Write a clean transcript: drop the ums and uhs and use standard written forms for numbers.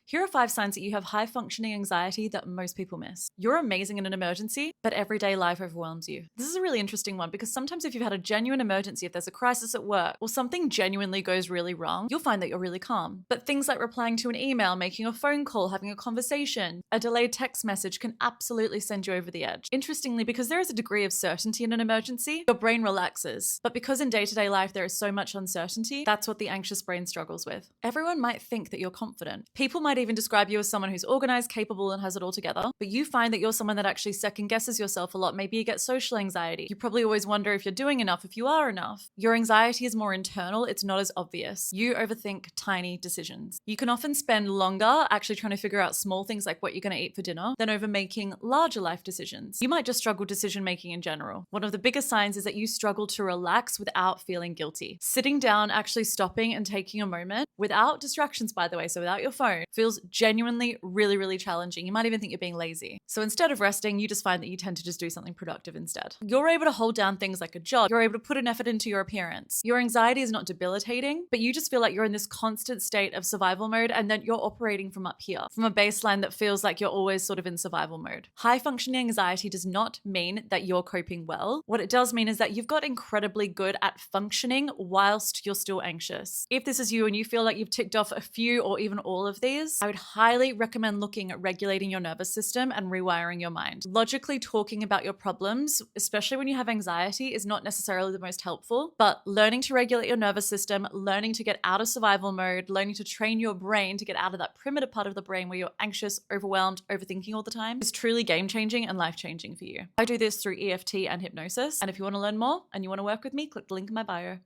Here are 5 signs that you have high functioning anxiety that most people miss. You're amazing in an emergency, but everyday life overwhelms you. This is a really interesting one because sometimes if you've had a genuine emergency, if there's a crisis at work or something genuinely goes really wrong, you'll find that you're really calm. But things like replying to an email, making a phone call, having a conversation, a delayed text message can absolutely send you over the edge. Interestingly, because there is a degree of certainty in an emergency, your brain relaxes. But because in day-to-day life there is so much uncertainty, that's what the anxious brain struggles with. Everyone might think that you're confident. People might even describe you as someone who's organized, capable, and has it all together, but you find that you're someone that actually second guesses yourself a lot. Maybe you get social anxiety. You probably always wonder if you're doing enough, if you are enough. Your anxiety is more internal, it's not as obvious. You overthink tiny decisions. You can often spend longer actually trying to figure out small things like what you're going to eat for dinner than over making larger life decisions. You might just struggle decision making in general. One of the biggest signs is that you struggle to relax without feeling guilty. Sitting down, actually stopping and taking a moment without distractions, by the way, so without your phone, feels genuinely really challenging. You might even think you're being lazy. So instead of resting, you just find that you tend to just do something productive instead. You're able to hold down things like a job. You're able to put an effort into your appearance. Your anxiety is not debilitating, but you just feel like you're in this constant state of survival mode and then you're operating from up here, from a baseline that feels like you're always sort of in survival mode. High functioning anxiety does not mean that you're coping well. What it does mean is that you've got incredibly good at functioning whilst you're still anxious. If this is you and you feel like you've ticked off a few or even all of these, I would highly recommend looking at regulating your nervous system and rewiring your mind. Logically talking about your problems, especially when you have anxiety, is not necessarily the most helpful, but learning to regulate your nervous system, learning to get out of survival mode, learning to train your brain to get out of that primitive part of the brain where you're anxious, overwhelmed, overthinking all the time is truly game-changing and life-changing for you. I do this through EFT and hypnosis, and if you want to learn more and you want to work with me, click the link in my bio.